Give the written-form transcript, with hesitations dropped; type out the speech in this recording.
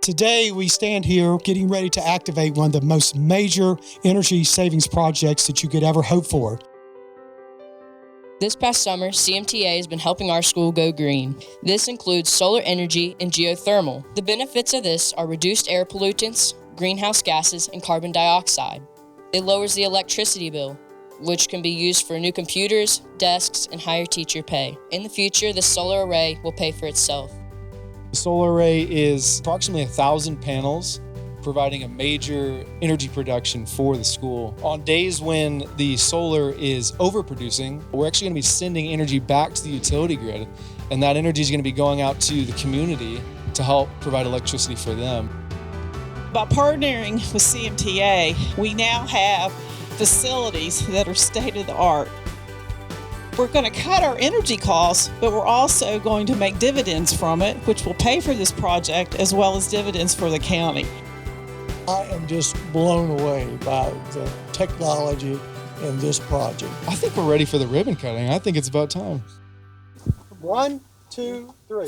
Today, we stand here getting ready to activate one of the most major energy savings projects that you could ever hope for. This past summer, CMTA has been helping our school go green. This includes solar energy and geothermal. The benefits of this are reduced air pollutants, greenhouse gases, and carbon dioxide. It lowers the electricity bill, which can be used for new computers, desks, and higher teacher pay. In the future, this solar array will pay for itself. The solar array is approximately 1,000 panels, providing a major energy production for the school. On days when the solar is overproducing, we're actually going to be sending energy back to the utility grid, and that energy is going to be going out to the community to help provide electricity for them. By partnering with CMTA, we now have facilities that are state-of-the-art. We're going to cut our energy costs, but we're also going to make dividends from it, which will pay for this project as well as dividends for the county. I am just blown away by the technology in this project. I think we're ready for the ribbon cutting. I think it's about time. 1, 2, 3.